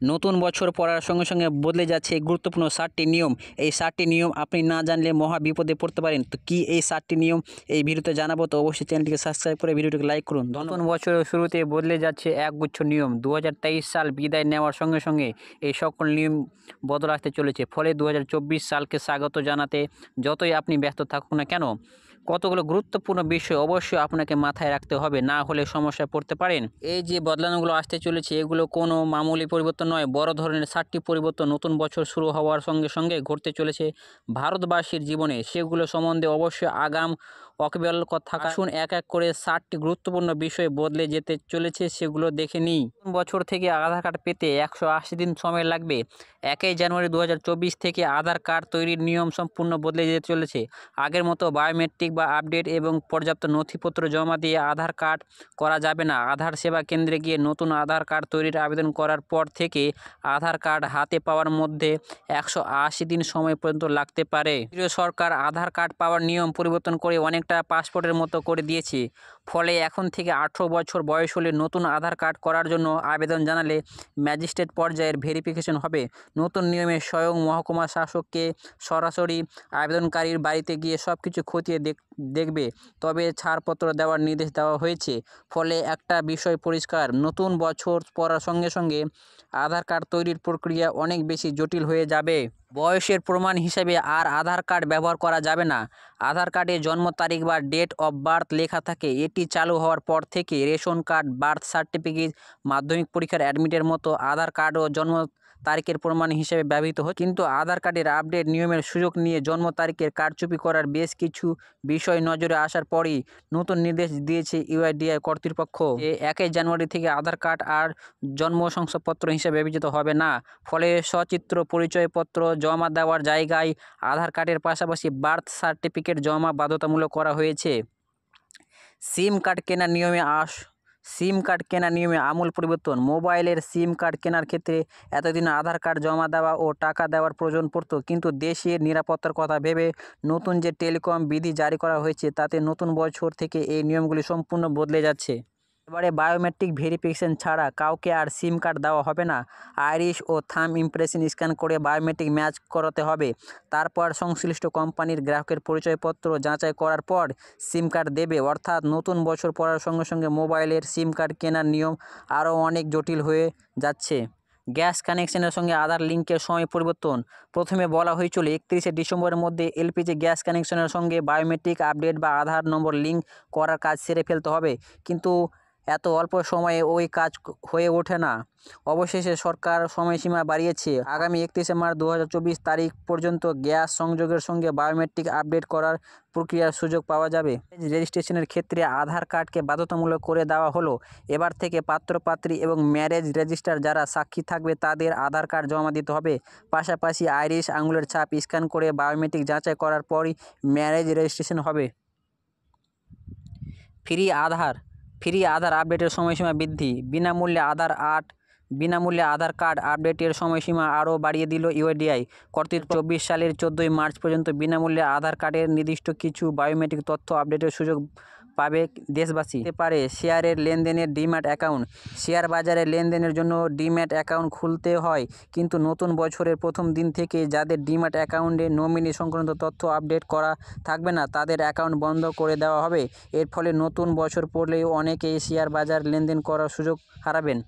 নতুন বছর পড়ার সঙ্গে সঙ্গে বদলে যাচ্ছে এই গুরুত্বপূর্ণ 7টি নিয়ম। এই 7টি নিয়ম আপনি না জানলে মহা বিপদে পড়তে পারেন। তো কি এই 7টি নিয়ম এই ভিডিওতে জানাবো, তো অবশ্যই চ্যানেলটিকে সাবস্ক্রাইব করে ভিডিওটিকে লাইক করুন। নতুন বছরের শুরুতে বদলে যাচ্ছে একগুচ্ছ নিয়ম। 2023 সাল বিদায় নেওয়ার সঙ্গে সঙ্গে এই সকল নিয়ম বদল আসতে চলেছে। ফলে 2024 সালকে স্বাগত জানাতে যতই আপনি ব্যস্ত থাকুন না কেন, কতগুলো গুরুত্বপূর্ণ বিষয় অবশ্যই আপনাকে মাথায় রাখতে হবে, না হলে সমস্যায় পড়তে পারেন। এই যে বদলানোগুলো আসতে চলেছে এগুলো কোনো মামুলি পরিবর্তন নয়, বড় ধরনের 7টি পরিবর্তন নতুন বছর শুরু হওয়ার সঙ্গে সঙ্গে ঘটতে চলেছে ভারতবাসীর জীবনে। সেগুলো সম্বন্ধে অবশ্যই আগাম ওয়াকিবহাল থাকা। আসুন এক এক করে 7টি গুরুত্বপূর্ণ বিষয় বদলে যেতে চলেছে সেগুলো দেখে নিই। নতুন বছর থেকে আধার কার্ড পেতে 180 দিন সময় লাগবে। 1 জানুয়ারি 2024 থেকে আধার কার্ড তৈরির নিয়ম সম্পূর্ণ বদলে যেতে চলেছে। আগের মতো বায়োমেট্রিক বা আপডেট এবং পর্যাপ্ত নথিপত্র জমা দিয়ে আধার কার্ড করা যাবে না। আধার সেবা কেন্দ্রে গিয়ে নতুন আধার কার্ড তৈরির আবেদন করার পর থেকে আধার কার্ড হাতে পাওয়ার মধ্যে 180 দিন সময় পর্যন্ত লাগতে পারে। কেন্দ্রীয় সরকার আধার কার্ড পাওয়ার নিয়ম পরিবর্তন করে অনেকটা পাসপোর্টের মতো করে দিয়েছে। ফলে এখন থেকে 18 বছর বয়স হলে নতুন আধার কার্ড করার জন্য আবেদন জানালে ম্যাজিস্ট্রেট পর্যায়ের ভেরিফিকেশন হবে। নতুন নিয়মে স্বয়ং মহকুমা শাসককে সরাসরি আবেদনকারীর বাড়িতে গিয়ে সব কিছু খতিয়ে দেখবে, তবে ছাড়পত্র দেওয়ার নির্দেশ দেওয়া হয়েছে। ফলে একটা বিষয় পরিষ্কার, নতুন বছর পড়ার সঙ্গে সঙ্গে আধার কার্ড তৈরির প্রক্রিয়া অনেক বেশি জটিল হয়ে যাবে। বয়সের প্রমাণ হিসেবে আর আধার কার্ড ব্যবহার করা যাবে না। আধার কার্ডে জন্ম তারিখ বা ডেট অফ বার্থ লেখা থাকে। এটি চালু হওয়ার পর থেকে রেশন কার্ড, বার্থ সার্টিফিকেট, মাধ্যমিক পরীক্ষার অ্যাডমিটের মতো আধার কার্ডও জন্ম তারিখের প্রমাণ হিসেবে ব্যবহৃত হয়। কিন্তু আধার কার্ডের আপডেট নিয়মের সুযোগ নিয়ে জন্ম তারিখের কারচুপি করার বেশ কিছু বিষয় নজরে আসার পরই নতুন নির্দেশ দিয়েছে ইউআইডিএআই কর্তৃপক্ষ। 1 জানুয়ারি থেকে আধার কার্ড আর জন্ম শংসাপত্র হিসেবে বিবেচিত হবে না। ফলে সচিত্র পরিচয়পত্র জমা দেওয়ার জায়গায় আধার কার্ডের পাশাপাশি বার্থ সার্টিফিকেট জমা বাধ্যতামূলক করা হয়েছে। সিম কার্ড কেনার নিয়মে আমূল পরিবর্তন। মোবাইলের সিম কার্ড কেনার ক্ষেত্রে এতদিন আধার কার্ড জমা দেওয়া ও টাকা দেওয়ার প্রয়োজন পড়ত, কিন্তু দেশের নিরাপত্তার কথা ভেবে নতুন যে টেলিকম বিধি জারি করা হয়েছে তাতে নতুন বছর থেকে এই নিয়মগুলি সম্পূর্ণ বদলে যাচ্ছে। এবারে বায়োমেট্রিক ভেরিফিকেশন ছাড়া কাউকে আর সিম কার্ড দেওয়া হবে না। আইরিশ ও থাম্ব ইমপ্রেশন স্ক্যান করে বায়োমেট্রিক ম্যাচ করাতে হবে। তারপর সংশ্লিষ্ট কোম্পানির গ্রাহকের পরিচয়পত্র যাচাই করার পর সিম কার্ড দেবে। অর্থাৎ নতুন বছর পড়ার সঙ্গে সঙ্গে মোবাইলের সিম কার্ড কেনার নিয়ম আরও অনেক জটিল হয়ে যাচ্ছে। গ্যাস কানেকশনের সঙ্গে আধার লিঙ্কের সময় পরিবর্তন। প্রথমে বলা হয়েছিল 31 ডিসেম্বরের মধ্যে এলপিজি গ্যাস কানেকশনের সঙ্গে বায়োমেট্রিক আপডেট বা আধার নম্বর লিঙ্ক করার কাজ সেরে ফেলতে হবে, কিন্তু এত অল্প সময়ে ওই কাজ হয়ে ওঠে না। অবশেষে সরকার সময়সীমা বাড়িয়েছে। আগামী 31 মার্চ 2024 তারিখ পর্যন্ত গ্যাস সংযোগের সঙ্গে বায়োমেট্রিক আপডেট করার প্রক্রিয়ার সুযোগ পাওয়া যাবে। রেজিস্ট্রেশনের ক্ষেত্রে আধার কার্ডকে বাধ্যতামূলক করে দেওয়া হলো। এবার থেকে পাত্রপাত্রী এবং ম্যারেজ রেজিস্ট্রার যারা সাক্ষী থাকবে তাদের আধার কার্ড জমা দিতে হবে। পাশাপাশি আইরিশ আঙুলের ছাপ স্ক্যান করে বায়োমেট্রিক যাচাই করার পরই ম্যারেজ রেজিস্ট্রেশন হবে। ফ্রি আধার আপডেটের সময়সীমা বৃদ্ধি। বিনামূল্যে আধার কার্ড আপডেটের সময়সীমা আরও বাড়িয়ে দিল ইউআইডিএআই কর্তৃপক্ষ। 24 সালের 14 মার্চ পর্যন্ত বিনামূল্যে আধার কার্ডের নির্দিষ্ট কিছু বায়োমেট্রিক তথ্য আপডেটের সুযোগ পাবে দেশবাসী। হতে পারে শেয়ারের লেনদেনের ডিম্যাট অ্যাকাউন্ট। শেয়ার বাজারে লেনদেনের জন্য ডিম্যাট অ্যাকাউন্ট খুলতে হয়, কিন্তু নতুন বছরের প্রথম দিন থেকে যাদের ডিম্যাট অ্যাকাউন্টে নমিনি সংক্রান্ত তথ্য আপডেট করা থাকবে না তাদের অ্যাকাউন্ট বন্ধ করে দেওয়া হবে। এর ফলে নতুন বছর পড়লেও অনেকেই শেয়ার বাজার লেনদেন করার সুযোগ হারাবেন।